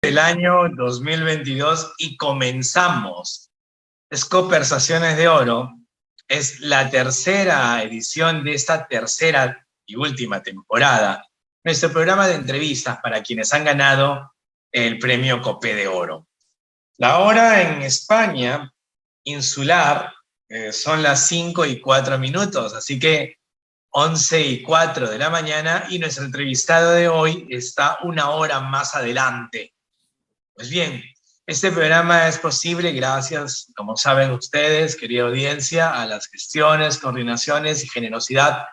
el año 2022 y comenzamos. Es Conversaciones de Oro. Es la tercera edición de esta tercera y última temporada. Nuestro programa de entrevistas para quienes han ganado el premio Copé de Oro. La hora en España, insular, son las 5:04, así que 11:04 de la mañana, y nuestro entrevistado de hoy está una hora más adelante. Pues bien, este programa es posible gracias, como saben ustedes, querida audiencia, a las gestiones, coordinaciones y generosidad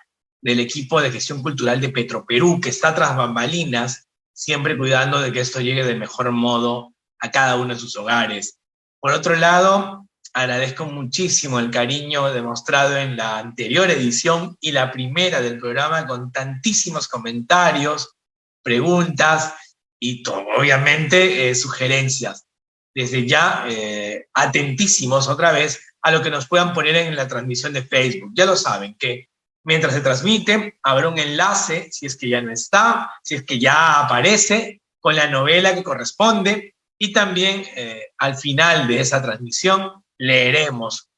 del equipo de gestión cultural de Petroperú, que está tras bambalinas, siempre cuidando de que esto llegue del mejor modo a cada uno de sus hogares. Por otro lado, agradezco muchísimo el cariño demostrado en la anterior edición y la primera del programa, con tantísimos comentarios, preguntas y obviamente sugerencias. Desde ya, atentísimos otra vez a lo que nos puedan poner en la transmisión de Facebook. Ya lo saben que mientras se transmite habrá un enlace, si es que ya no está, si es que ya aparece, con la novela que corresponde, y también al final de esa transmisión leeremos,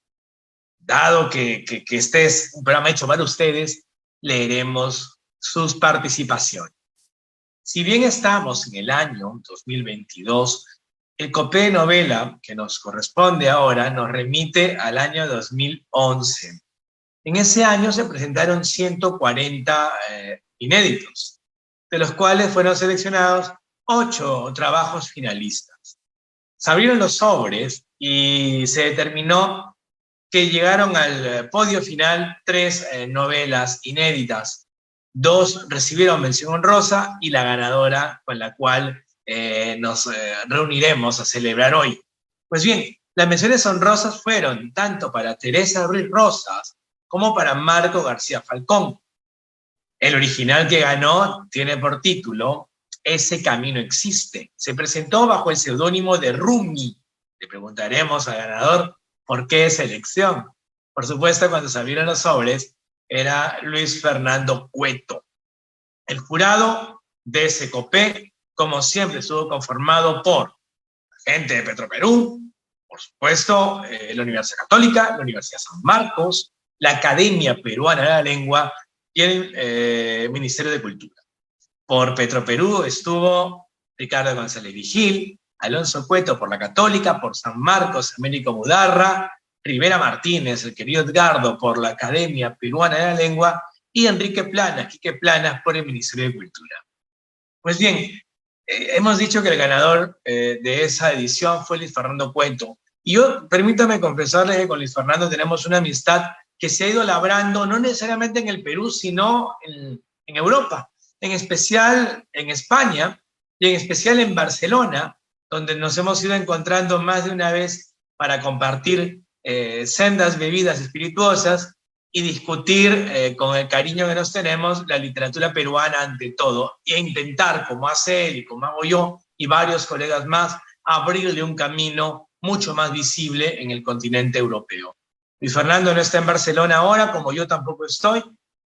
dado que este es un programa hecho para ustedes, leeremos sus participaciones. Si bien estamos en el año 2022, el Copé de Novela que nos corresponde ahora nos remite al año 2011. En ese año se presentaron 140 inéditos, de los cuales fueron seleccionados 8 trabajos finalistas. Se abrieron los sobres y se determinó que llegaron al podio final 3 novelas inéditas. 2 recibieron mención honrosa y la ganadora con la cual nos reuniremos a celebrar hoy. Pues bien, las menciones honrosas fueron tanto para Teresa Ruiz Rosas como para Marco García Falcón. El original que ganó tiene por título Ese camino existe. Se presentó bajo el seudónimo de Rumi. Le preguntaremos al ganador por qué esa elección. Por supuesto, cuando se abrieron los sobres, era Luis Fernando Cueto. El jurado de ese Copé, como siempre, estuvo conformado por gente de Petroperú, por supuesto, la Universidad Católica, la Universidad San Marcos, la Academia Peruana de la Lengua y el Ministerio de Cultura. Por Petroperú estuvo Ricardo González Vigil, Alonso Cueto por la Católica, por San Marcos, Américo Mudarra, Rivera Martínez, el querido Edgardo por la Academia Peruana de la Lengua, y Enrique Planas, Quique Planas por el Ministerio de Cultura. Pues bien, hemos dicho que el ganador de esa edición fue Luis Fernando Cueto. Y yo, permítame confesarles que con Luis Fernando tenemos una amistad que se ha ido labrando, no necesariamente en el Perú, sino en Europa. En especial en España y en especial en Barcelona, donde nos hemos ido encontrando más de una vez para compartir sendas bebidas espirituosas y discutir con el cariño que nos tenemos la literatura peruana ante todo, e intentar, como hace él y como hago yo y varios colegas más, abrirle un camino mucho más visible en el continente europeo. Luis Fernando no está en Barcelona ahora, como yo tampoco estoy.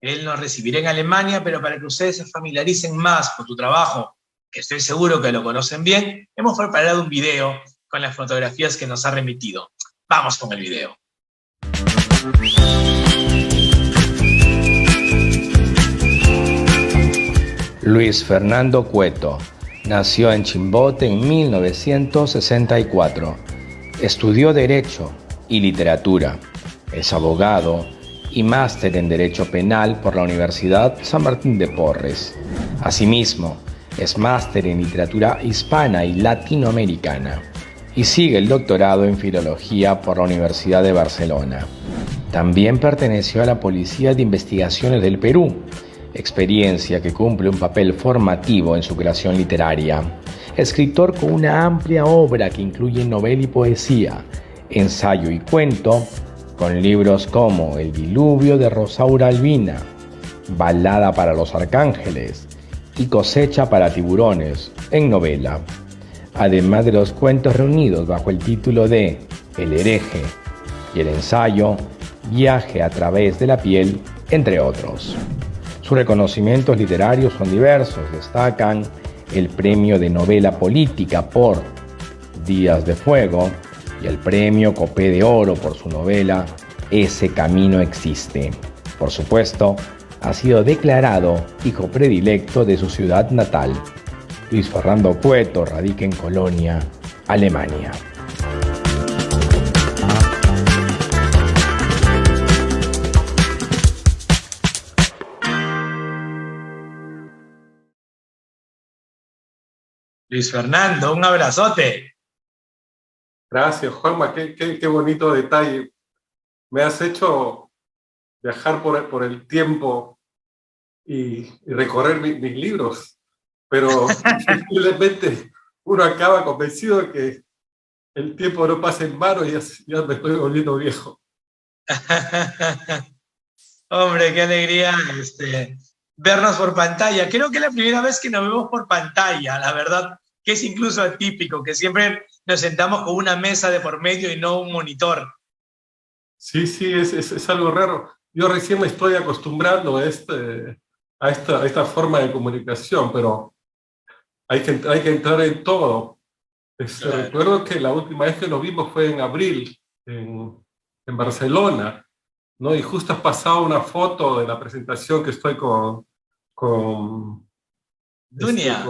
Él nos recibirá en Alemania, pero para que ustedes se familiaricen más con tu trabajo, que estoy seguro que lo conocen bien, hemos preparado un video con las fotografías que nos ha remitido. Vamos con el video. Luis Fernando Cueto nació en Chimbote en 1964. Estudió Derecho y Literatura. Es abogado y máster en Derecho Penal por la Universidad San Martín de Porres. Asimismo, es máster en Literatura Hispana y Latinoamericana y sigue el doctorado en Filología por la Universidad de Barcelona. También perteneció a la Policía de Investigaciones del Perú, experiencia que cumple un papel formativo en su creación literaria. Escritor con una amplia obra que incluye novela y poesía, ensayo y cuento, con libros como El diluvio de Rosaura Albina, Balada para los Arcángeles y Cosecha para Tiburones, en novela, además de los cuentos reunidos bajo el título de El hereje y el ensayo Viaje a través de la piel, entre otros. Sus reconocimientos literarios son diversos, destacan el premio de novela política por Días de Fuego y el premio Copé de Oro por su novela Ese camino existe. Por supuesto, ha sido declarado hijo predilecto de su ciudad natal. Luis Fernando Cueto radica en Colonia, Alemania. Luis Fernando, un abrazote. Gracias, Juanma, qué bonito detalle. Me has hecho viajar por el tiempo y recorrer mis libros, pero simplemente uno acaba convencido de que el tiempo no pasa en vano y ya me estoy volviendo viejo. Hombre, qué alegría vernos por pantalla. Creo que es la primera vez que nos vemos por pantalla, la verdad, que es incluso atípico, que siempre nos sentamos con una mesa de por medio y no un monitor. Sí, es algo raro. Yo recién me estoy acostumbrando a esta forma de comunicación, pero hay que entrar en todo. Claro. Recuerdo que la última vez que nos vimos fue en abril, en Barcelona, ¿no? Y justo has pasado una foto de la presentación que estoy con Dunia.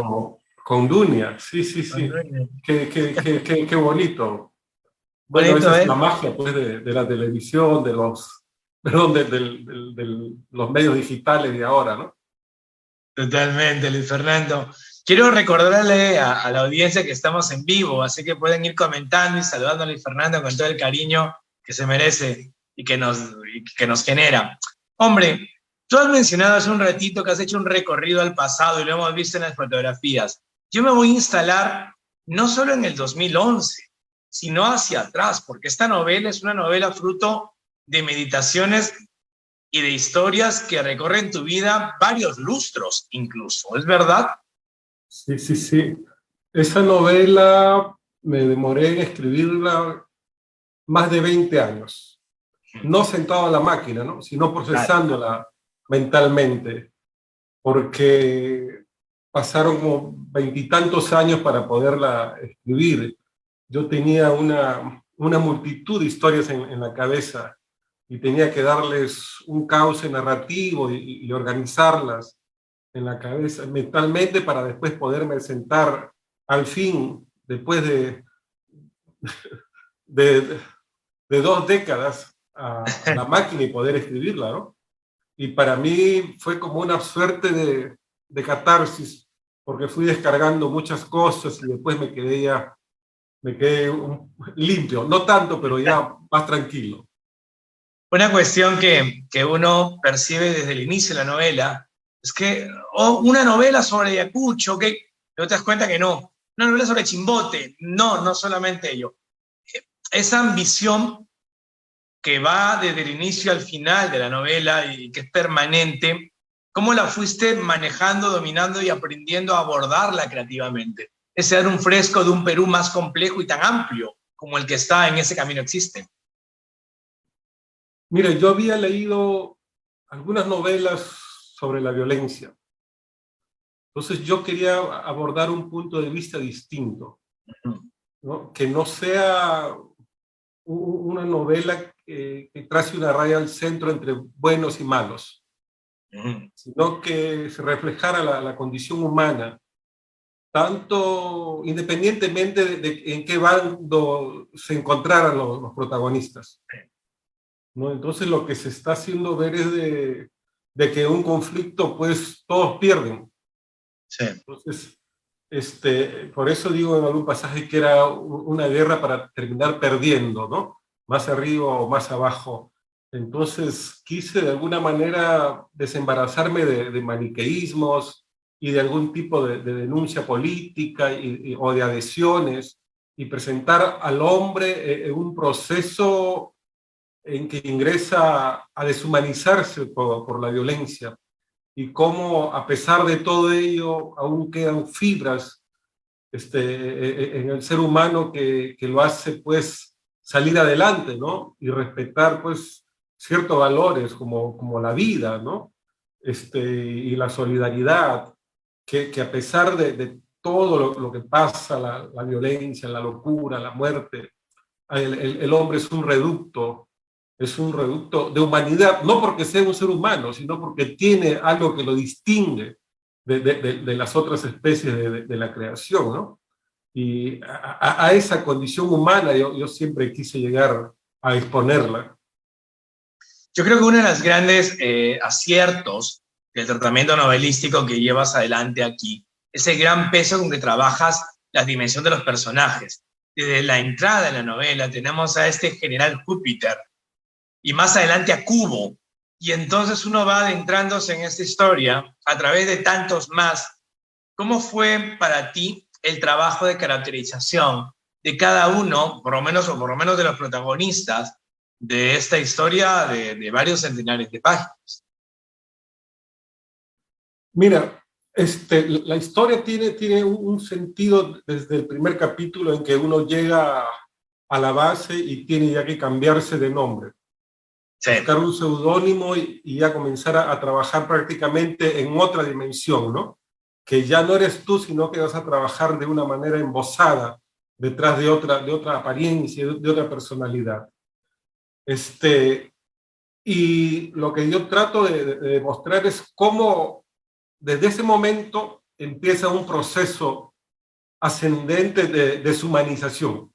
Con Dunia, sí. Dunia. Qué bonito. Bueno, Bonito, esa es la magia pues, de la televisión, de los medios digitales de ahora, ¿no? Totalmente, Luis Fernando. Quiero recordarle a la audiencia que estamos en vivo, así que pueden ir comentando y saludando a Luis Fernando con todo el cariño que se merece y que nos genera. Hombre, tú has mencionado hace un ratito que has hecho un recorrido al pasado y lo hemos visto en las fotografías. Yo me voy a instalar no solo en el 2011, sino hacia atrás, porque esta novela es una novela fruto de meditaciones y de historias que recorren tu vida varios lustros incluso, ¿es verdad? Sí. Esa novela me demoré en escribirla más de 20 años. No sentado a la máquina, ¿no? Sino procesándola mentalmente, porque pasaron como 20 y tantos años para poderla escribir. Yo tenía una multitud de historias en la cabeza y tenía que darles un cauce narrativo y organizarlas en la cabeza mentalmente para después poderme sentar al fin, después de 2 décadas a la máquina y poder escribirla, ¿no? Y para mí fue como una suerte de catarsis, porque fui descargando muchas cosas y después me quedé limpio, no tanto, pero ya más tranquilo. Una cuestión que uno percibe desde el inicio de la novela es que una novela sobre Ayacucho, que no te das cuenta que no, una novela sobre Chimbote, no solamente ello. Esa ambición que va desde el inicio al final de la novela y que es permanente, ¿cómo la fuiste manejando, dominando y aprendiendo a abordarla creativamente? Ese dar un fresco de un Perú más complejo y tan amplio como el que está en Ese camino existe. Mira, yo había leído algunas novelas sobre la violencia. Entonces yo quería abordar un punto de vista distinto, ¿no? Que no sea una novela que trace una raya al centro entre buenos y malos, sino que se reflejara la condición humana, tanto independientemente de en qué bando se encontraran los protagonistas, ¿no? Entonces lo que se está haciendo ver es de que un conflicto, pues todos pierden. Sí. Entonces, por eso digo en algún pasaje que era una guerra para terminar perdiendo, ¿no? Más arriba o más abajo. Entonces quise de alguna manera desembarazarme de maniqueísmos y de algún tipo de denuncia política o de adhesiones y presentar al hombre en un proceso en que ingresa a deshumanizarse por la violencia y cómo a pesar de todo ello aún quedan fibras en el ser humano que lo hace pues salir adelante, ¿no? Y respetar pues ciertos valores como la vida, ¿no? Y la solidaridad, que a pesar de todo lo que pasa, la violencia, la locura, la muerte. El hombre es un reducto de humanidad, no porque sea un ser humano, sino porque tiene algo que lo distingue de las otras especies de la creación, ¿no? Y a esa condición humana yo siempre quise llegar a exponerla. Yo creo que uno de los grandes aciertos del tratamiento novelístico que llevas adelante aquí es el gran peso con que trabajas la dimensión de los personajes. Desde la entrada en la novela tenemos a este general Júpiter y más adelante a Cubo. Y entonces uno va adentrándose en esta historia a través de tantos más. ¿Cómo fue para ti el trabajo de caracterización de cada uno, por lo menos de los protagonistas de esta historia de varios centenares de páginas? Mira, la historia tiene un sentido desde el primer capítulo en que uno llega a la base y tiene ya que cambiarse de nombre. Sí. Buscar un seudónimo y ya comenzar a trabajar prácticamente en otra dimensión, ¿no? Que ya no eres tú, sino que vas a trabajar de una manera embosada, detrás de otra apariencia, de otra personalidad. Y lo que yo trato de demostrar es cómo desde ese momento empieza un proceso ascendente de deshumanización,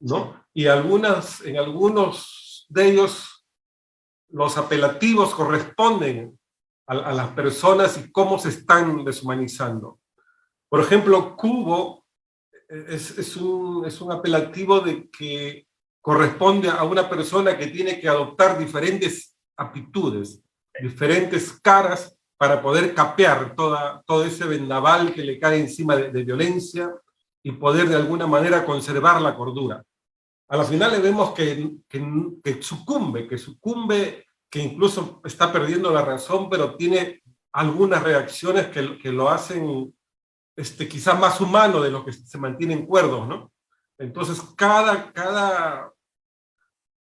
¿no? Y en algunos de ellos los apelativos corresponden a las personas y cómo se están deshumanizando. Por ejemplo, Cubo es un apelativo de que corresponde a una persona que tiene que adoptar diferentes aptitudes, diferentes caras para poder capear todo ese vendaval que le cae encima de violencia y poder de alguna manera conservar la cordura. A la final le vemos que sucumbe, que incluso está perdiendo la razón, pero tiene algunas reacciones que lo hacen quizás más humano de lo que se mantienen cuerdos, ¿no? Entonces, cada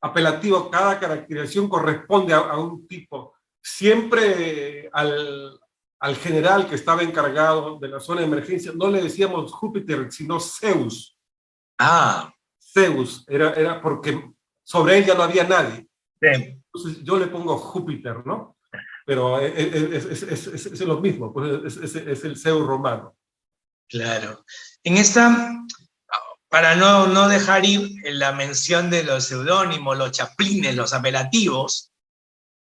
apelativo, cada caracterización corresponde a un tipo. Siempre al general que estaba encargado de la zona de emergencia no le decíamos Júpiter, sino Zeus. Ah. Zeus, era porque sobre él ya no había nadie. Bien. Entonces yo le pongo Júpiter, ¿no? Pero es lo mismo, pues es el Zeus romano. Claro. En esta, para no dejar ir en la mención de los seudónimos, los chaplines, los apelativos,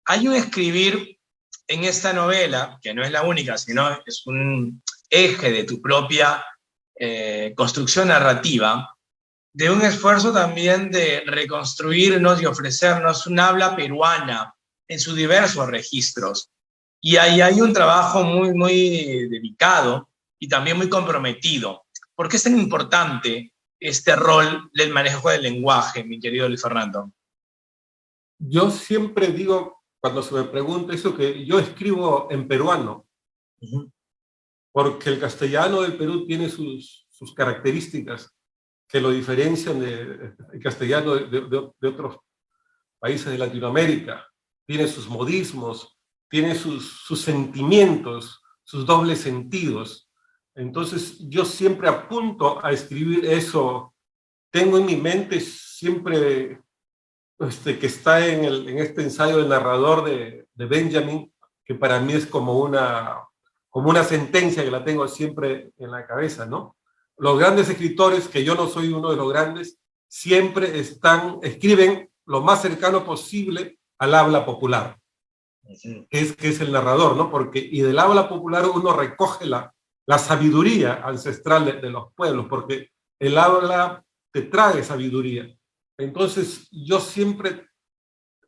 hay un escribir en esta novela, que no es la única, sino es un eje de tu propia construcción narrativa, de un esfuerzo también de reconstruirnos y ofrecernos un habla peruana en sus diversos registros. Y ahí hay un trabajo muy dedicado y también muy comprometido. ¿Por qué es tan importante este rol del manejo del lenguaje, mi querido Luis Fernando? Yo siempre digo, cuando se me pregunta eso, que yo escribo en peruano, porque el castellano del Perú tiene sus características que lo diferencian del castellano de otros países de Latinoamérica. Tiene sus modismos, tiene sus sentimientos, sus dobles sentidos. Entonces yo siempre apunto a escribir eso. Tengo en mi mente siempre que está en este ensayo del narrador de Benjamin, que para mí es como una sentencia que la tengo siempre en la cabeza, ¿no? Los grandes escritores, que yo no soy uno de los grandes, siempre escriben lo más cercano posible al habla popular, que es el narrador, ¿no? Y del habla popular uno recoge la sabiduría ancestral de los pueblos, porque el habla te trae sabiduría. Entonces yo siempre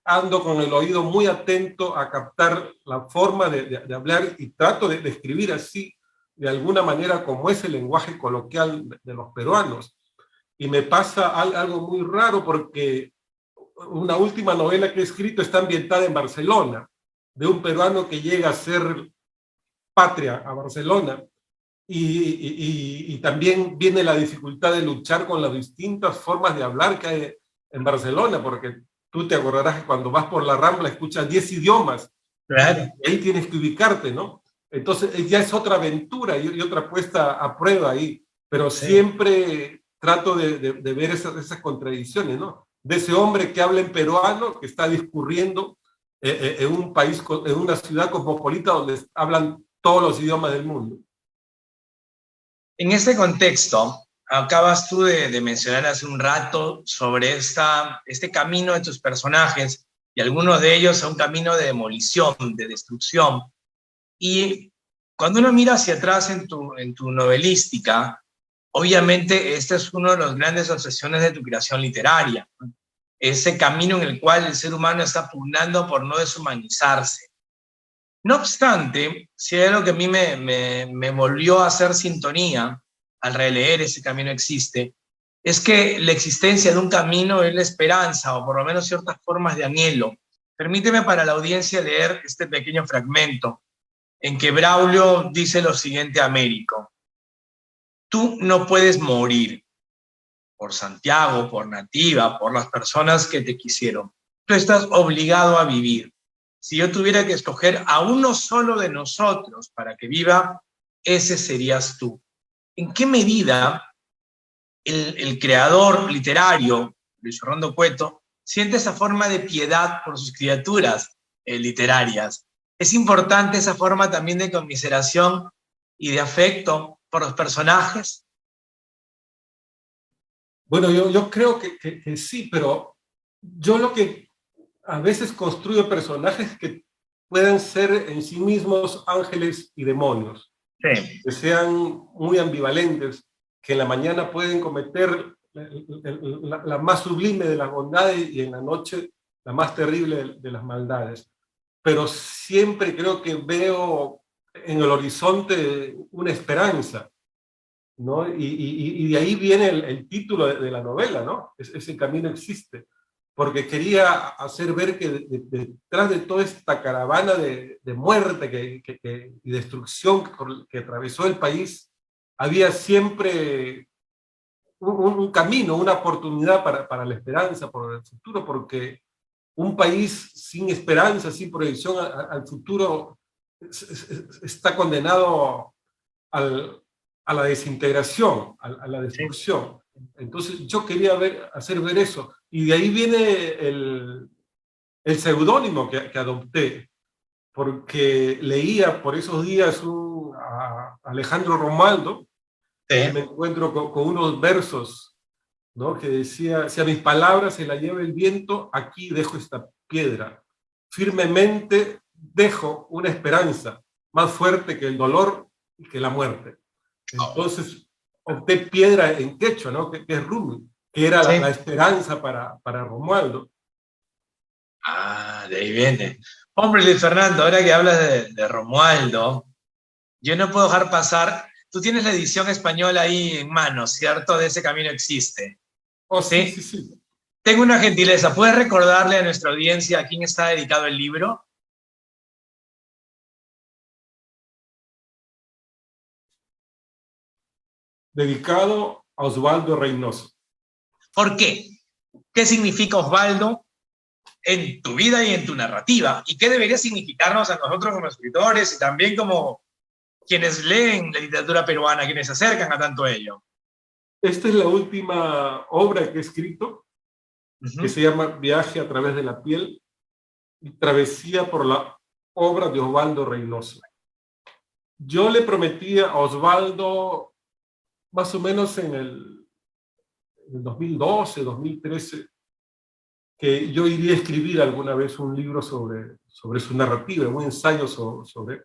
ando con el oído muy atento a captar la forma de hablar y trato de escribir así, de alguna manera, como es el lenguaje coloquial de los peruanos. Y me pasa algo muy raro porque una última novela que he escrito está ambientada en Barcelona, de un peruano que llega a ser patria a Barcelona, y también viene la dificultad de luchar con las distintas formas de hablar que hay en Barcelona, porque tú te acordarás que cuando vas por la Rambla escuchas 10 idiomas, claro. Y ahí tienes que ubicarte, ¿no? Entonces ya es otra aventura y otra puesta a prueba ahí, pero Sí. siempre trato de ver esas contradicciones, ¿no? De ese hombre que habla en peruano, que está discurriendo en un país, en una ciudad cosmopolita donde hablan todos los idiomas del mundo. En este contexto, acabas tú de mencionar hace un rato sobre este camino de tus personajes, y algunos de ellos a un camino de demolición, de destrucción. Y cuando uno mira hacia atrás en tu novelística, obviamente este es uno de los grandes obsesiones de tu creación literaria, ese camino en el cual el ser humano está pugnando por no deshumanizarse. No obstante, si hay algo que a mí me volvió a hacer sintonía al releer Ese camino existe, es que la existencia de un camino es la esperanza, o por lo menos ciertas formas de anhelo. Permíteme para la audiencia leer este pequeño fragmento en que Braulio dice lo siguiente a Américo: tú no puedes morir por Santiago, por Nativa, por las personas que te quisieron. Tú estás obligado a vivir. Si yo tuviera que escoger a uno solo de nosotros para que viva, ese serías tú. ¿En qué medida el creador literario, Luis Fernando Cueto, siente esa forma de piedad por sus criaturas literarias? Es importante esa forma también de conmiseración y de afecto por los personajes. Bueno, yo creo que sí, pero yo lo que a veces construyo personajes que puedan ser en sí mismos ángeles y demonios, Sí. que sean muy ambivalentes, que en la mañana pueden cometer la más sublime de las bondades y en la noche la más terrible de las maldades. Pero siempre creo que veo en el horizonte una esperanza, ¿no? Y de ahí viene el título de la novela, ¿no? Ese camino existe, porque quería hacer ver que detrás de toda esta caravana de muerte y destrucción que atravesó el país, había siempre un camino, una oportunidad para la esperanza, por el futuro, porque un país sin esperanza, sin proyección al futuro, está condenado a la desintegración, a la Sí. destrucción. Entonces yo quería hacer ver eso. Y de ahí viene el seudónimo que adopté, porque leía por esos días a Alejandro Romualdo y me Sí. encuentro con unos versos, ¿no? Que decía: si a mis palabras se la lleva el viento, aquí dejo esta piedra. Firmemente dejo una esperanza más fuerte que el dolor y que la muerte. Entonces opté piedra en quechua, ¿no? Que es Rumi, que era la Sí. esperanza para Romualdo. Ah, de ahí viene. Hombre, Luis Fernando, ahora que hablas de Romualdo, yo no puedo dejar pasar. Tú tienes la edición española ahí en mano, ¿cierto? De Ese camino existe. Oh, sí, ¿Sí? sí, sí. Tengo una gentileza. ¿Puedes recordarle a nuestra audiencia a quién está dedicado el libro? Dedicado a Osvaldo Reynoso. ¿Por qué? ¿Qué significa Osvaldo en tu vida y en tu narrativa? ¿Y qué debería significarnos a nosotros como escritores y también como quienes leen la literatura peruana, quienes se acercan a tanto ello? Esta es la última obra que he escrito, que se llama Viaje a través de la piel y Travesía por la obra de Osvaldo Reynoso. Yo le prometí a Osvaldo, más o menos en el 2012, 2013, que yo iría a escribir alguna vez un libro sobre su narrativa, un ensayo sobre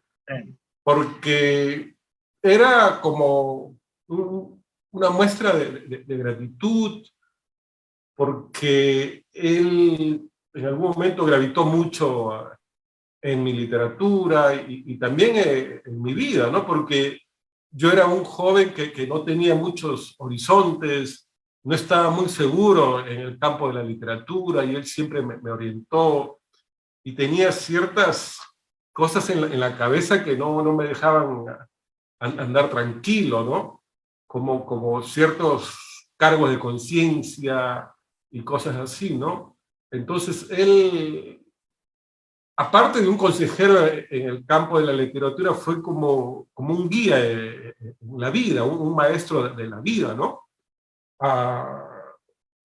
porque era como una muestra de gratitud, porque él en algún momento gravitó mucho en mi literatura y también en mi vida, ¿no? Porque yo era un joven que no tenía muchos horizontes, no estaba muy seguro en el campo de la literatura y él siempre me orientó y tenía ciertas cosas en la cabeza que no me dejaban andar tranquilo, ¿no? Como ciertos cargos de conciencia y cosas así, ¿no? Entonces él aparte de un consejero en el campo de la literatura, fue como un guía en la vida, un maestro de la vida, ¿no? Ah,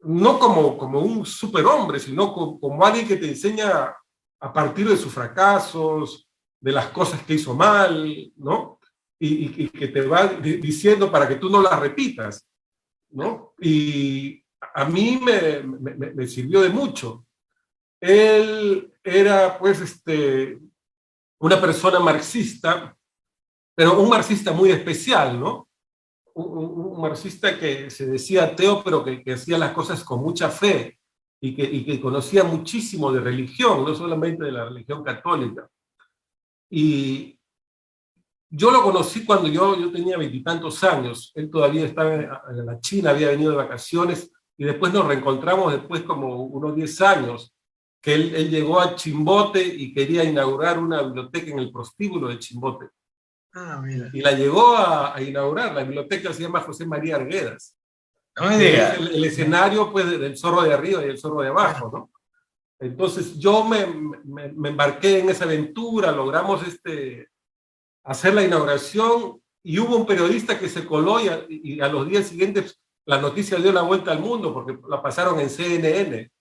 no como un superhombre, sino como alguien que te enseña a partir de sus fracasos, de las cosas que hizo mal, ¿no? Y que te va diciendo para que tú no las repitas, ¿no? Y a mí me sirvió de mucho. Él era, pues, una persona marxista, pero un marxista muy especial, ¿no? Un marxista que se decía ateo, pero que hacía las cosas con mucha fe y que conocía muchísimo de religión, no solamente de la religión católica. Y yo lo conocí cuando yo tenía 20 y tantos años. Él todavía estaba en la China, había venido de vacaciones, y después nos reencontramos después como unos 10 años, que él llegó a Chimbote y quería inaugurar una biblioteca en el prostíbulo de Chimbote. Ah, mira. Y la llegó a inaugurar. La biblioteca se llama José María Arguedas. No me Que es digas. el escenario, pues, del Zorro de arriba y el Zorro de abajo, ¿no? Entonces yo me embarqué en esa aventura, logramos hacer la inauguración, y hubo un periodista que se coló, y a los días siguientes la noticia dio la vuelta al mundo porque la pasaron en CNN.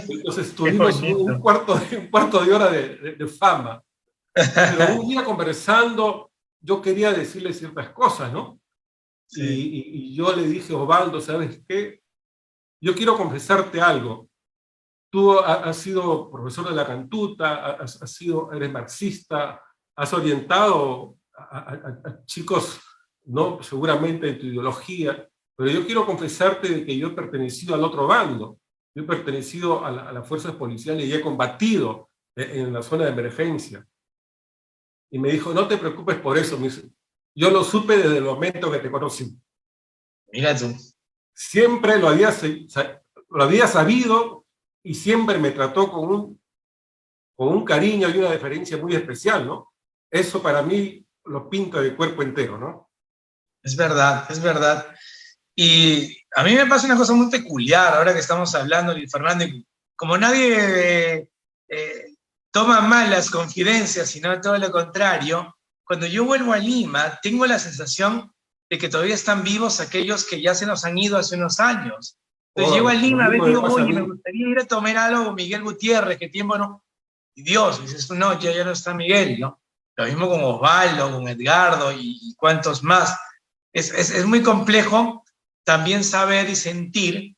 Entonces Qué tuvimos un bonito. cuarto de hora de fama. Pero un día conversando, yo quería decirle ciertas cosas, ¿no? Sí. Y yo le dije: Osvaldo, ¿sabes qué? Yo quiero confesarte algo. Tú has sido profesor de la Cantuta, eres marxista, has orientado a chicos, ¿no? Seguramente en tu ideología, pero yo quiero confesarte de que yo he pertenecido al otro bando. Yo he pertenecido a las fuerzas policiales y he combatido en la zona de emergencia. Y me dijo: no te preocupes por eso. Me dice: yo lo supe desde el momento que te conocí. Mira tú. Siempre lo había sabido, y siempre me trató con un cariño y una deferencia muy especial, ¿no? Eso para mí lo pinta de cuerpo entero, ¿no? Es verdad, es verdad. Y a mí me pasa una cosa muy peculiar ahora que estamos hablando, Luis Fernando, y como nadie toma mal las confidencias, sino todo lo contrario, cuando yo vuelvo a Lima, tengo la sensación de que todavía están vivos aquellos que ya se nos han ido hace unos años. Entonces llego a Oh, lo Lima, a mismo veces me digo, pasa a oye, me mí. gustaría ir a tomar algo con Miguel Gutiérrez, que tiempo no. Y Dios, dices tú, no, ya no está Miguel, ¿no? Lo mismo con Osvaldo, con Edgardo y cuantos más. Es muy complejo también saber y sentir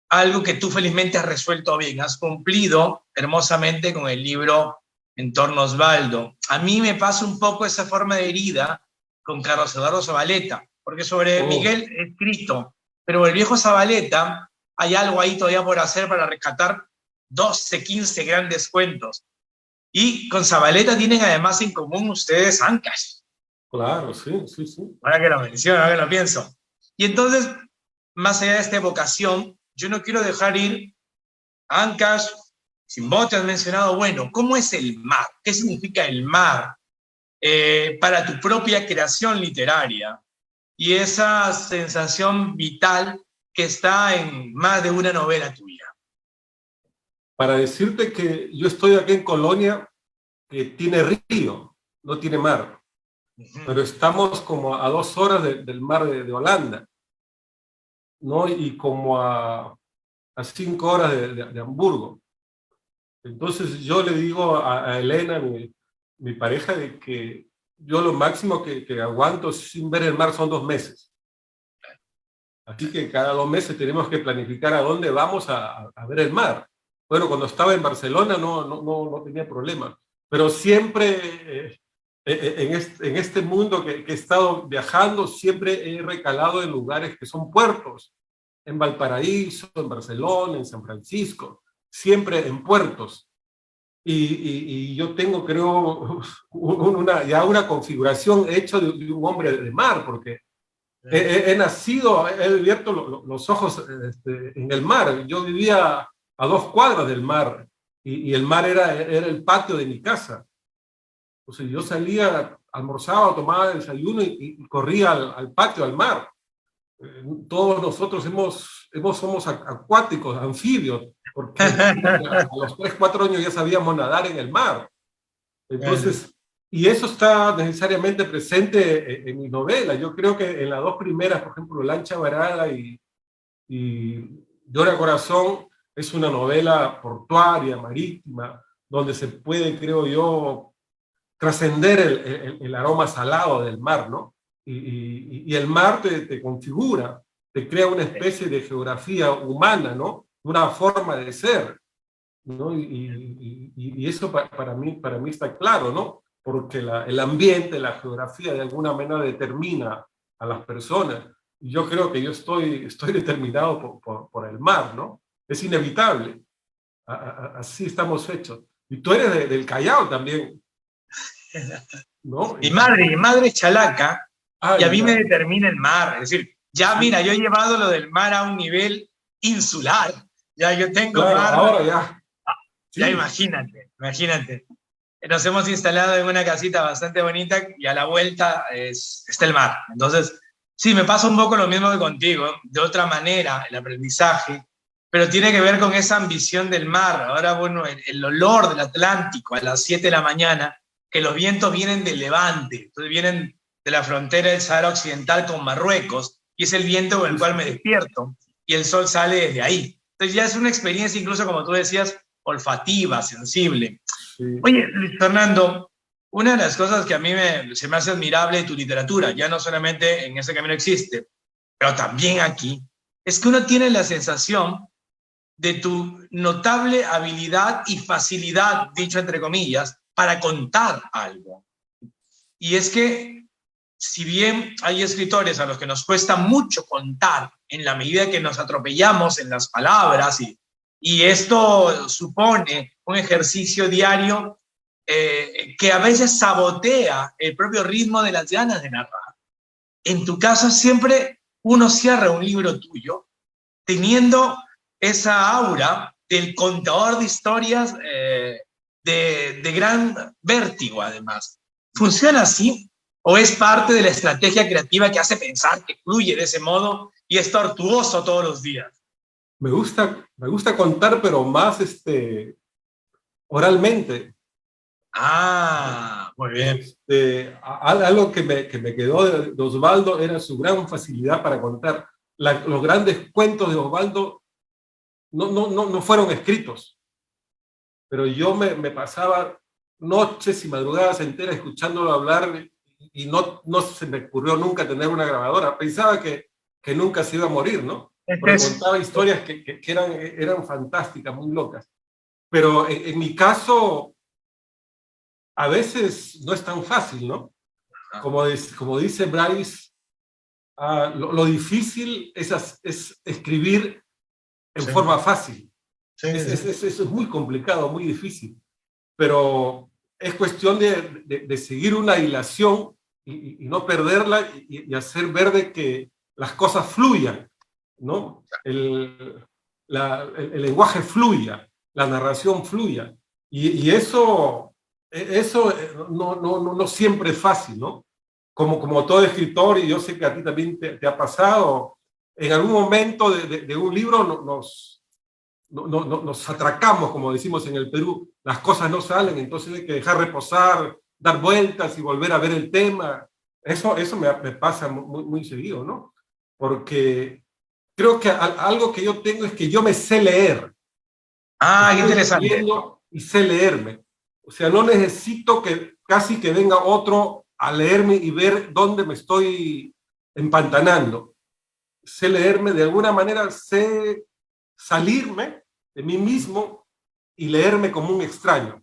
algo que tú felizmente has resuelto bien, has cumplido hermosamente con el libro En torno a Osvaldo. A mí me pasa un poco esa forma de herida con Carlos Eduardo Zabaleta, porque sobre Oh, Miguel he escrito, pero el viejo Zabaleta hay algo ahí todavía por hacer para rescatar 12, 15 grandes cuentos. Y con Zabaleta tienen además en común ustedes Ancash. claro, sí, sí, sí. Ahora que lo menciono, ahora que lo pienso. Y entonces, más allá de esta evocación, yo no quiero dejar ir a Ancash. Sin vos te has mencionado, bueno, ¿cómo es el mar? ¿Qué significa el mar para tu propia creación literaria? Y esa sensación vital que está en más de una novela tuya. Para decirte que yo estoy aquí en Colonia, que tiene río, no tiene mar, pero estamos como a 2 horas del mar de Holanda, ¿no? Y como a 5 horas de Hamburgo. Entonces yo le digo a Elena, mi pareja, de que yo lo máximo que aguanto sin ver el mar son 2 meses. Así que cada 2 meses tenemos que planificar a dónde vamos a ver el mar. Bueno, cuando estaba en Barcelona no tenía problema, pero siempre en este mundo que he estado viajando, siempre he recalado en lugares que son puertos, en Valparaíso, en Barcelona, en San Francisco, siempre en puertos. Y yo tengo, creo, ya una configuración hecha de un hombre de mar, porque he nacido, he abierto los ojos en el mar. Yo vivía a 2 cuadras del mar, y el mar era el patio de mi casa. Entonces yo salía, almorzaba, tomaba desayuno y corría al patio, al mar. Todos nosotros somos acuáticos, anfibios. porque a los 3, 4 años ya sabíamos nadar en el mar. Entonces, y eso está necesariamente presente en mi novela. Yo creo que en las 2 primeras, por ejemplo, Lancha Varada y Llora Corazón, es una novela portuaria, marítima, donde se puede, creo yo, trascender el aroma salado del mar, ¿no? Y el mar te configura, te crea una especie de geografía humana, ¿no? Una forma de ser, ¿no? Y eso para mí está claro, ¿no? Porque el ambiente, la geografía, de alguna manera determina a las personas. Y yo creo que yo estoy determinado por el mar, ¿no? Es inevitable. Así estamos hechos. Y tú eres del Callao también, ¿no? Mi madre es chalaca, Ah, y a mí ya. me determina el mar. Es decir, ya mira, yo he llevado lo del mar a un nivel insular. Ya yo tengo Claro, mar. ahora ya. Sí. Ya imagínate. Nos hemos instalado en una casita bastante bonita y a la vuelta está el mar. Entonces, sí, me pasa un poco lo mismo que contigo, de otra manera, el aprendizaje, pero tiene que ver con esa ambición del mar. Ahora, bueno, el olor del Atlántico a las 7 de la mañana, que los vientos vienen del levante, entonces vienen de la frontera del Sahara Occidental con Marruecos, y es el viento con el cual me despierto, y el sol sale desde ahí. Entonces ya es una experiencia, incluso como tú decías, olfativa, sensible. Sí. Oye, Luis Fernando, una de las cosas que a mí se me hace admirable de tu literatura, ya no solamente en Ese Camino Existe, pero también aquí, es que uno tiene la sensación de tu notable habilidad y facilidad, dicho entre comillas, para contar algo. Y es que, si bien hay escritores a los que nos cuesta mucho contar, en la medida que nos atropellamos en las palabras, y esto supone un ejercicio diario que a veces sabotea el propio ritmo de las ganas de narrar. En tu caso, siempre uno cierra un libro tuyo teniendo esa aura del contador de historias de gran vértigo, además. ¿Funciona así? ¿O es parte de la estrategia creativa que hace pensar que fluye de ese modo y es tortuoso todos los días? Me gusta contar, pero más oralmente. Ah, muy bien. Algo que me quedó de Osvaldo era su gran facilidad para contar. Los grandes cuentos de Osvaldo no fueron escritos, pero yo me pasaba noches y madrugadas enteras escuchándolo hablar y no se me ocurrió nunca tener una grabadora. Pensaba que nunca se iba a morir, ¿no? Porque contaba historias que eran fantásticas, muy locas. Pero en mi caso, a veces no es tan fácil, ¿no? Como dice Bryce, lo difícil es escribir en forma fácil. Eso es muy complicado, muy difícil. Pero es cuestión de seguir una hilación y no perderla y hacer ver de que las cosas fluyan, ¿no? El lenguaje fluya, la narración fluya. Y eso no siempre es fácil, ¿no? Como todo escritor, y yo sé que a ti también te ha pasado, en algún momento de un libro nos atracamos, como decimos en el Perú, las cosas no salen, entonces hay que dejar reposar, dar vueltas y volver a ver el tema. Eso me pasa muy seguido, ¿no? Porque creo que algo que yo tengo es que yo me sé leer. Ah, qué interesante. Y sé leerme. O sea, no necesito casi que venga otro a leerme y ver dónde me estoy empantanando. Sé leerme, de alguna manera sé salirme de mí mismo y leerme como un extraño,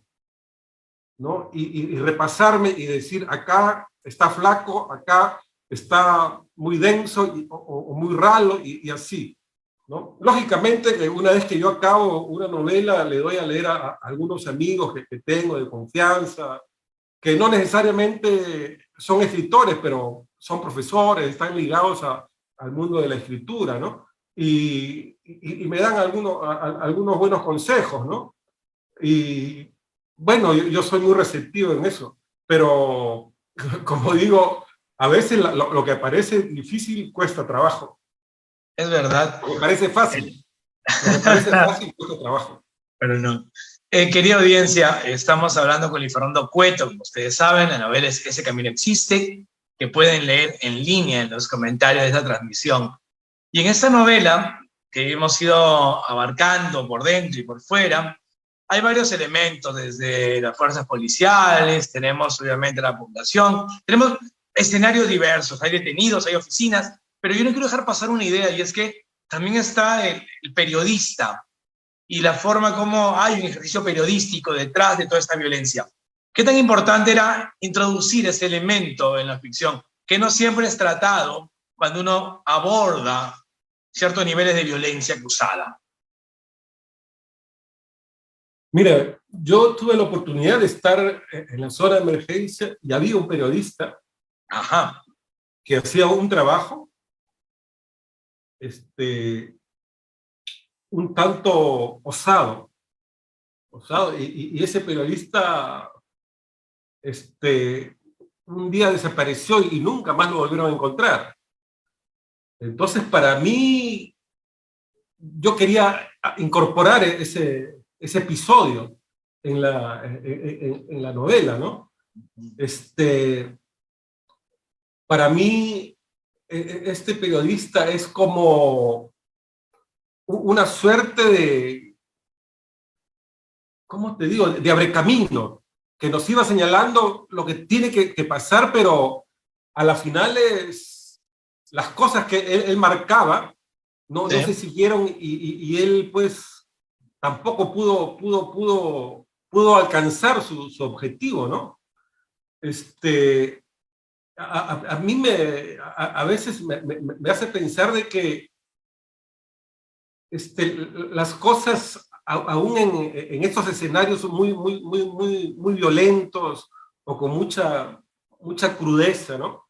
¿no? Y repasarme y decir, acá está flaco, acá está muy denso o muy ralo y así, ¿no? Lógicamente, una vez que yo acabo una novela, le doy a leer a algunos amigos que tengo de confianza, que no necesariamente son escritores, pero son profesores, están ligados al mundo de la escritura, ¿no? Y me dan algunos buenos consejos, ¿no? Y bueno, yo soy muy receptivo en eso, pero como digo, a veces lo que parece difícil cuesta trabajo. Es verdad. Me parece fácil. Lo que parece fácil cuesta trabajo. Pero no. Querida audiencia, estamos hablando con Luis Fernando Cueto, como ustedes saben, la novela es Ese camino existe, que pueden leer en línea en los comentarios de esta transmisión. Y en esta novela, que hemos ido abarcando por dentro y por fuera, hay varios elementos, desde las fuerzas policiales, tenemos obviamente la población, tenemos escenarios diversos, hay detenidos, hay oficinas, pero yo no quiero dejar pasar una idea, y es que también está el periodista, y la forma como hay un ejercicio periodístico detrás de toda esta violencia. ¿Qué tan importante era introducir ese elemento en la ficción? Que no siempre es tratado cuando uno aborda ciertos niveles de violencia cruzada. Mira, yo tuve la oportunidad de estar en la zona de emergencia y había un periodista que hacía un trabajo un tanto osado, y ese periodista un día desapareció y nunca más lo volvieron a encontrar. Entonces, para mí, yo quería incorporar ese episodio en la novela, ¿no? Para mí, este periodista es como una suerte de, ¿cómo te digo?, de abrecamino, que nos iba señalando lo que tiene que pasar, pero a las finales las cosas que él marcaba no se siguieron, y él pues tampoco pudo alcanzar su objetivo, ¿no? A mí a veces me hace pensar de que las cosas, aún en estos escenarios muy violentos o con mucha crudeza, ¿no?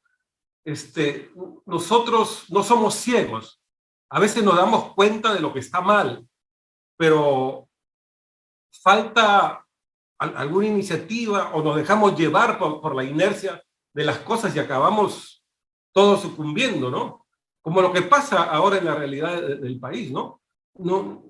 Nosotros no somos ciegos. A veces nos damos cuenta de lo que está mal, pero falta alguna iniciativa o nos dejamos llevar por la inercia de las cosas y acabamos todos sucumbiendo, ¿no? Como lo que pasa ahora en la realidad del país, ¿no? No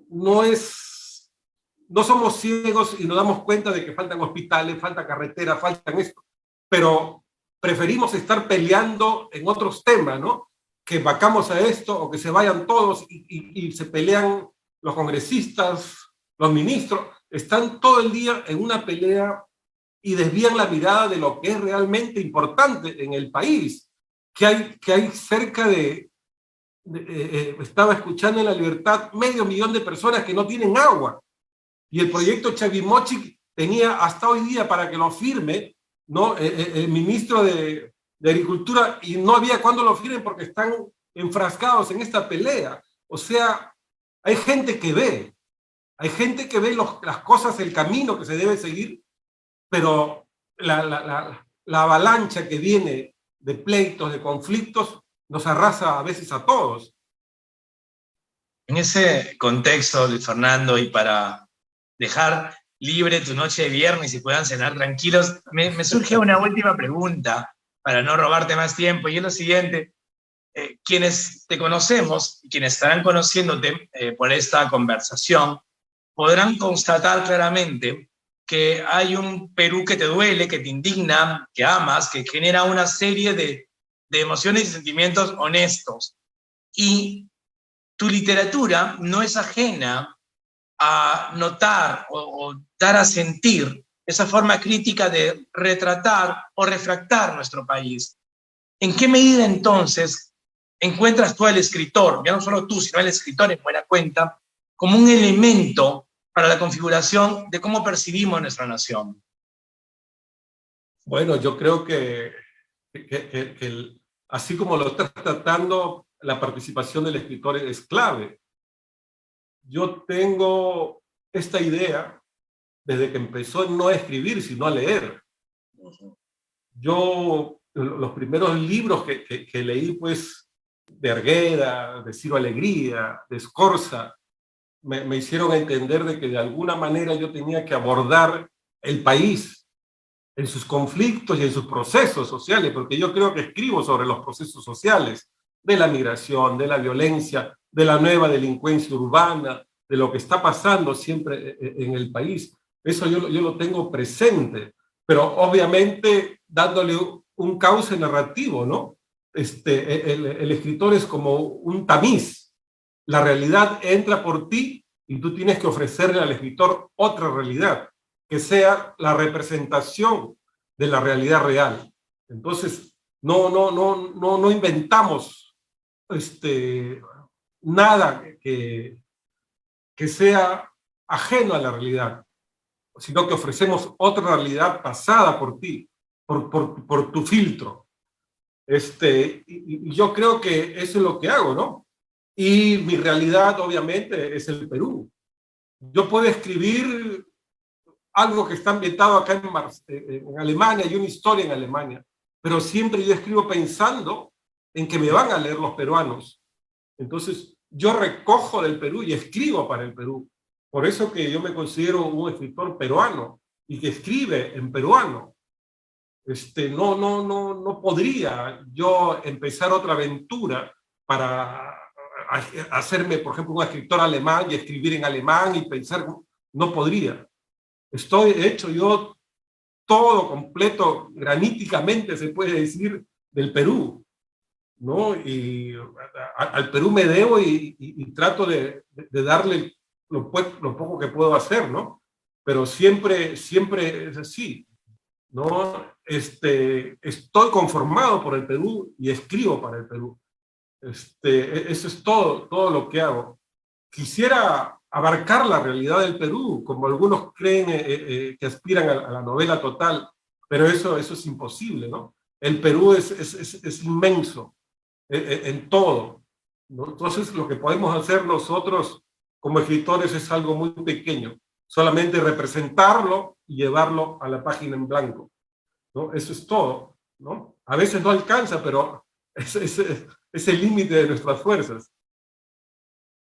somos ciegos y nos damos cuenta de que faltan hospitales, falta carretera, faltan esto, pero preferimos estar peleando en otros temas, ¿no? Que vacamos a esto o que se vayan todos y se pelean los congresistas, los ministros, están todo el día en una pelea y desvían la mirada de lo que es realmente importante en el país, que hay cerca de estaba escuchando en La Libertad, 500.000 de personas que no tienen agua, y el proyecto Chavimochic tenía hasta hoy día para que lo firme, ¿no? El ministro de Agricultura, y no había cuándo lo firmen porque están enfrascados en esta pelea. O sea, hay gente que ve las cosas, el camino que se debe seguir, pero la avalancha que viene de pleitos, de conflictos, nos arrasa a veces a todos. En ese contexto, Luis Fernando, y para dejar libre tu noche de viernes y puedan cenar tranquilos, me surge una última pregunta para no robarte más tiempo, y es lo siguiente. Quienes te conocemos y quienes estarán conociéndote por esta conversación podrán constatar claramente que hay un Perú que te duele, que te indigna, que amas, que genera una serie de emociones y sentimientos honestos. Y tu literatura no es ajena a notar o dar a sentir esa forma crítica de retratar o refractar nuestro país. ¿En qué medida entonces encuentras tú al escritor, ya no solo tú, sino al escritor en buena cuenta, como un elemento para la configuración de cómo percibimos nuestra nación? Bueno, yo creo que así como lo estás tratando, la participación del escritor es clave. Yo tengo esta idea desde que empezó no a escribir, sino a leer. Yo, los primeros libros que leí, pues, de Argueda, de Ciro Alegría, de Scorza, me hicieron entender de que de alguna manera yo tenía que abordar el país en sus conflictos y en sus procesos sociales, porque yo creo que escribo sobre los procesos sociales de la migración, de la violencia, de la nueva delincuencia urbana, de lo que está pasando siempre en el país. Eso yo lo tengo presente, pero obviamente dándole un cauce narrativo, ¿no? El escritor es como un tamiz. La realidad entra por ti y tú tienes que ofrecerle al escritor otra realidad, que sea la representación de la realidad real. Entonces, no inventamos nada que sea ajeno a la realidad, sino que ofrecemos otra realidad pasada por ti, por tu filtro. Y yo creo que eso es lo que hago, ¿no? Y mi realidad, obviamente, es el Perú. Yo puedo escribir algo que está ambientado acá en Alemania, y una historia en Alemania, pero siempre yo escribo pensando en que me van a leer los peruanos. Entonces, yo recojo del Perú y escribo para el Perú. Por eso que yo me considero un escritor peruano y que escribe en peruano. No podría yo empezar otra aventura para hacerme, por ejemplo, un escritor alemán y escribir en alemán y pensar, no podría. Estoy hecho yo todo completo, graníticamente se puede decir, del Perú, ¿no? Y al Perú me debo y trato de darle lo poco que puedo hacer, ¿no? Pero siempre es así, ¿no? Estoy conformado por el Perú y escribo para el Perú. Eso es todo lo que hago. Quisiera abarcar la realidad del Perú, como algunos creen que aspiran a la novela total, pero eso es imposible, ¿no? El Perú es inmenso en todo, ¿no? Entonces, lo que podemos hacer nosotros como escritores es algo muy pequeño, solamente representarlo y llevarlo a la página en blanco, ¿no? Eso es todo, ¿no? A veces no alcanza, pero es el límite de nuestras fuerzas.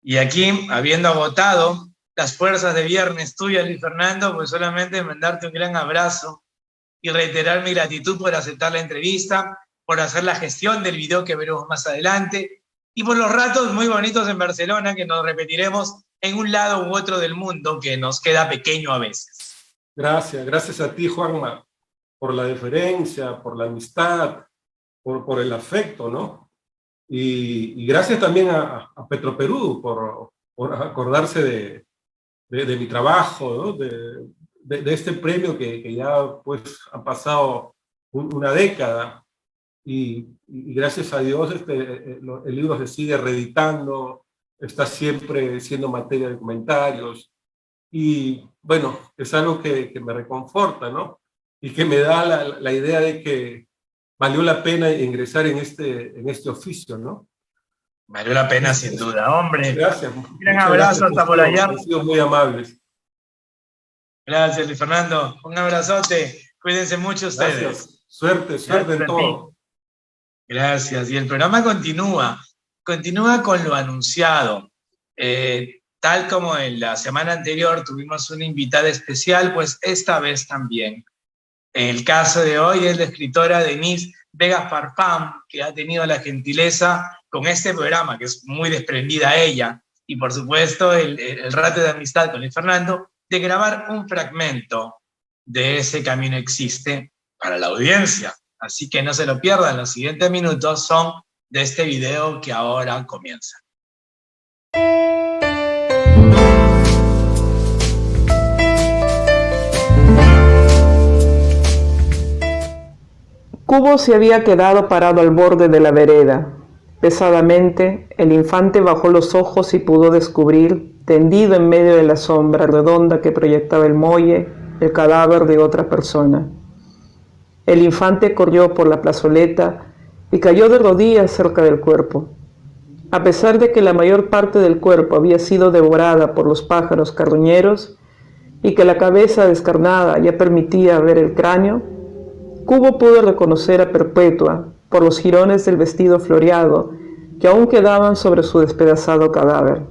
Y aquí, habiendo agotado las fuerzas de viernes tuyas, Luis Fernando, pues solamente mandarte un gran abrazo y reiterar mi gratitud por aceptar la entrevista, por hacer la gestión del video que veremos más adelante y por los ratos muy bonitos en Barcelona que nos repetiremos en un lado u otro del mundo que nos queda pequeño a veces. Gracias a ti, Juanma, por la deferencia, por la amistad, por el afecto, ¿no? Y gracias también a Petroperú por acordarse de mi trabajo, ¿no? de este premio que ya pues ha pasado una década y gracias a Dios el libro se sigue reeditando, está siempre siendo materia de comentarios y bueno, es algo que me reconforta, ¿no? Y que me da la idea de que valió la pena ingresar en este oficio, ¿no? Valió la pena sin duda, hombre. Gracias. Un gran abrazo hasta por allá. Han sido muy amables. Gracias, Luis Fernando. Un abrazote. Cuídense mucho ustedes. Gracias. Suerte en todo. Gracias. Y el programa continúa con lo anunciado. Tal como en la semana anterior tuvimos una invitada especial, pues esta vez también. El caso de hoy es la escritora Denise Vega Farfán, que ha tenido la gentileza con este programa, que es muy desprendida a ella, y por supuesto el rato de amistad con Luis Fernando, de grabar un fragmento de Ese camino existe para la audiencia. Así que no se lo pierdan, los siguientes minutos son de este video que ahora comienza. Cubo se había quedado parado al borde de la vereda. Pesadamente, el infante bajó los ojos y pudo descubrir, tendido en medio de la sombra redonda que proyectaba el muelle, el cadáver de otra persona. El infante corrió por la plazoleta y cayó de rodillas cerca del cuerpo. A pesar de que la mayor parte del cuerpo había sido devorada por los pájaros carroñeros y que la cabeza descarnada ya permitía ver el cráneo, Cubo pudo reconocer a Perpetua por los jirones del vestido floreado que aún quedaban sobre su despedazado cadáver.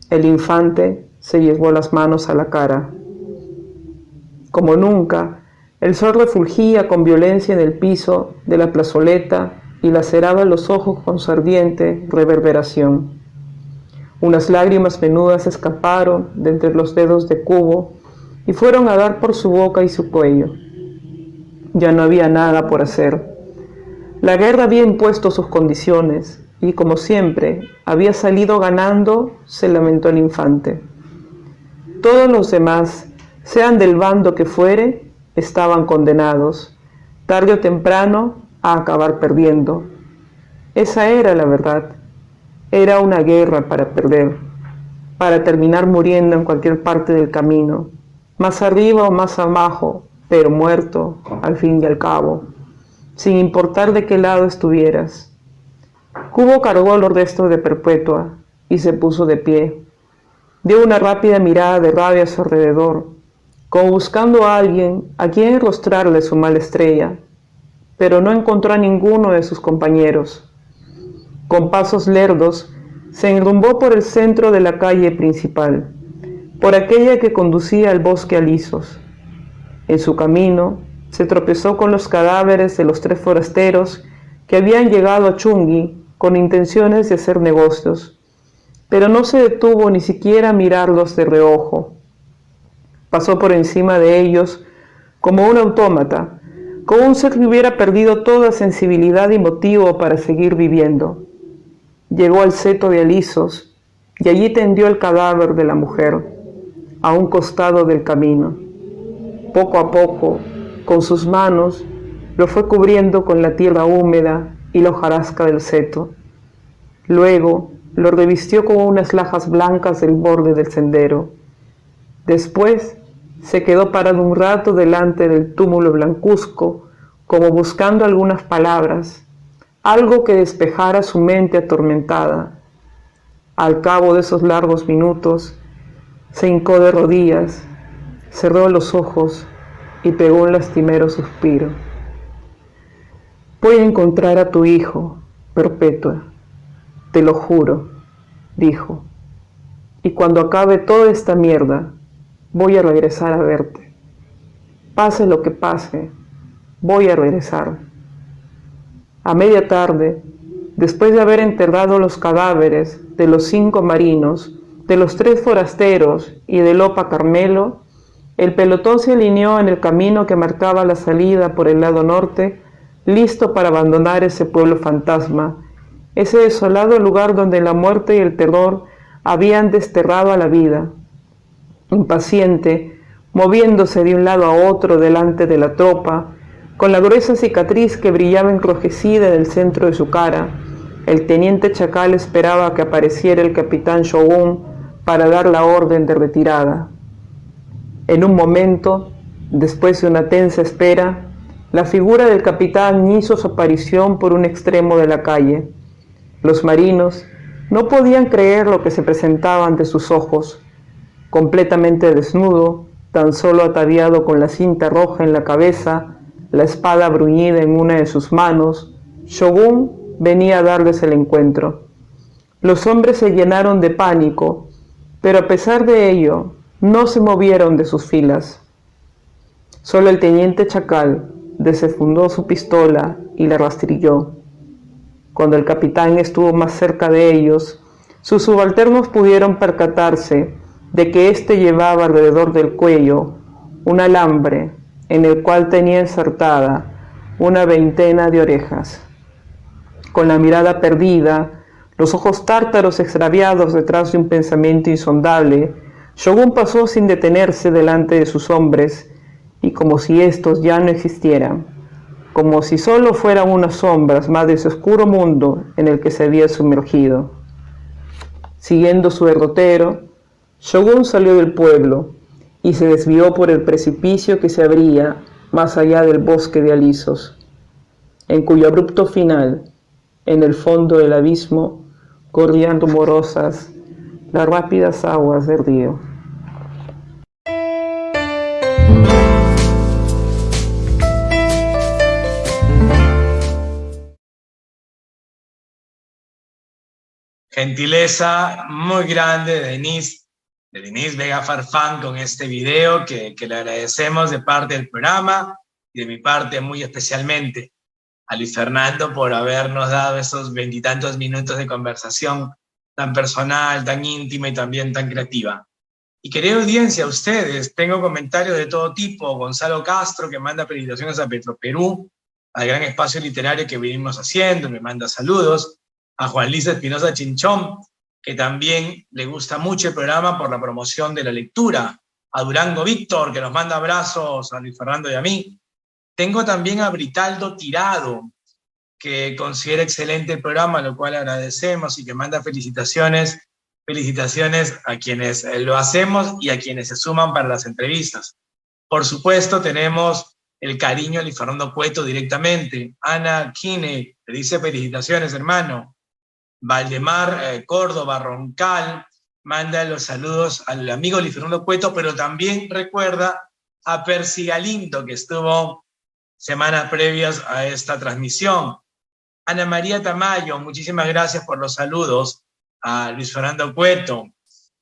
El infante se llevó las manos a la cara. Como nunca, el sol refulgía con violencia en el piso de la plazoleta y laceraba los ojos con su ardiente reverberación. Unas lágrimas menudas escaparon de entre los dedos de Kubo y fueron a dar por su boca y su cuello. Ya no había nada por hacer. La guerra había impuesto sus condiciones y, como siempre, había salido ganando, se lamentó el infante. Todos los demás, sean del bando que fuere, estaban condenados, tarde o temprano, a acabar perdiendo. Esa era la verdad. Era una guerra para perder, para terminar muriendo en cualquier parte del camino, más arriba o más abajo, pero muerto al fin y al cabo, sin importar de qué lado estuvieras. Kubo cargó los restos de Perpetua y se puso de pie. Dio una rápida mirada de rabia a su alrededor, como buscando a alguien a quien enrostrarle su mala estrella, pero no encontró a ninguno de sus compañeros. Con pasos lerdos, se enrumbó por el centro de la calle principal, por aquella que conducía al bosque Alisos. En su camino, se tropezó con los cadáveres de los 3 forasteros que habían llegado a Chungui con intenciones de hacer negocios, pero no se detuvo ni siquiera a mirarlos de reojo. Pasó por encima de ellos como un autómata, como un ser que hubiera perdido toda sensibilidad y motivo para seguir viviendo. Llegó al seto de Alisos y allí tendió el cadáver de la mujer, a un costado del camino. Poco a poco, con sus manos, lo fue cubriendo con la tierra húmeda y la hojarasca del seto. Luego, lo revistió con unas lajas blancas del borde del sendero. Después, se quedó parado un rato delante del túmulo blancuzco, como buscando algunas palabras, algo que despejara su mente atormentada. Al cabo de esos largos minutos, se hincó de rodillas, cerró los ojos y pegó un lastimero suspiro. Voy a encontrar a tu hijo, Perpetua, te lo juro, dijo, y cuando acabe toda esta mierda, voy a regresar a verte. Pase lo que pase, voy a regresar. A media tarde, después de haber enterrado los cadáveres de los 5 marinos, de los 3 forasteros y de Lopa Carmelo, el pelotón se alineó en el camino que marcaba la salida por el lado norte, listo para abandonar ese pueblo fantasma, ese desolado lugar donde la muerte y el terror habían desterrado a la vida. Impaciente, moviéndose de un lado a otro delante de la tropa, con la gruesa cicatriz que brillaba enrojecida en el centro de su cara, el teniente Chacal esperaba que apareciera el capitán Shogun para dar la orden de retirada. En un momento, después de una tensa espera, la figura del capitán hizo su aparición por un extremo de la calle. Los marinos no podían creer lo que se presentaba ante sus ojos. Completamente desnudo, tan solo ataviado con la cinta roja en la cabeza, la espada bruñida en una de sus manos, Shogun venía a darles el encuentro. Los hombres se llenaron de pánico, pero a pesar de ello, no se movieron de sus filas. Solo el teniente Chacal desenfundó su pistola y la rastrilló. Cuando el capitán estuvo más cerca de ellos, sus subalternos pudieron percatarse de que éste llevaba alrededor del cuello un alambre en el cual tenía insertada una veintena de orejas. Con la mirada perdida, los ojos tártaros extraviados detrás de un pensamiento insondable, Shogun pasó sin detenerse delante de sus hombres, y como si estos ya no existieran, como si solo fueran unas sombras más de ese oscuro mundo en el que se había sumergido. Siguiendo su derrotero, Shogun salió del pueblo y se desvió por el precipicio que se abría más allá del bosque de alisos, en cuyo abrupto final, en el fondo del abismo, corrían rumorosas las rápidas aguas del río. Gentileza muy grande de Denise Vega Farfán con este video que le agradecemos de parte del programa y de mi parte muy especialmente a Luis Fernando por habernos dado esos 20 y tantos minutos de conversación tan personal, tan íntima y también tan creativa. Y querida audiencia, a ustedes, tengo comentarios de todo tipo. Gonzalo Castro, que manda felicitaciones a Petroperú, al gran espacio literario que venimos haciendo, me manda saludos. A Juan Luis Espinosa Chinchón, que también le gusta mucho el programa por la promoción de la lectura. A Durango Víctor, que nos manda abrazos a Luis Fernando y a mí. Tengo también a Britaldo Tirado, que considera excelente el programa, lo cual agradecemos, y que manda felicitaciones a quienes lo hacemos y a quienes se suman para las entrevistas. Por supuesto, tenemos el cariño a Luis Fernando Cueto directamente. Ana Kine le dice felicitaciones, hermano. Valdemar Córdoba Roncal manda los saludos al amigo Luis Fernando Cueto, pero también recuerda a Percy Galindo, que estuvo semanas previas a esta transmisión. Ana María Tamayo, muchísimas gracias por los saludos a Luis Fernando Cueto,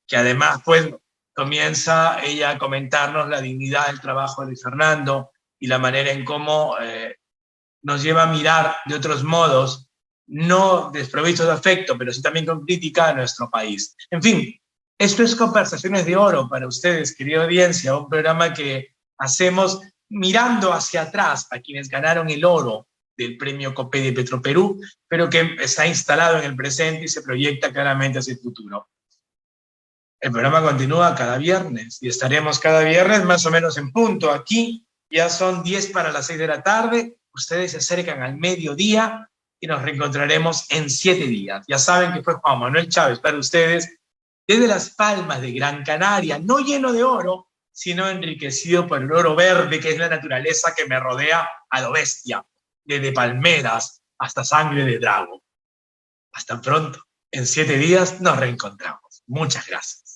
que además pues comienza ella a comentarnos la dignidad del trabajo de Luis Fernando y la manera en cómo nos lleva a mirar de otros modos, no desprovistos de afecto, pero sí también con crítica a nuestro país. En fin, esto es Conversaciones de Oro para ustedes, querida audiencia, un programa que hacemos mirando hacia atrás a quienes ganaron el oro del premio COPE de Petroperú, pero que está instalado en el presente y se proyecta claramente hacia el futuro. El programa continúa cada viernes y estaremos cada viernes más o menos en punto. Aquí ya son 10 para las 6 de la tarde, ustedes se acercan al mediodía y nos reencontraremos en 7 días. Ya saben que fue Juan Manuel Chávez para ustedes desde Las Palmas de Gran Canaria, no lleno de oro, sino enriquecido por el oro verde, que es la naturaleza que me rodea a lo bestia, desde palmeras hasta sangre de drago. Hasta pronto. En 7 días nos reencontramos. Muchas gracias.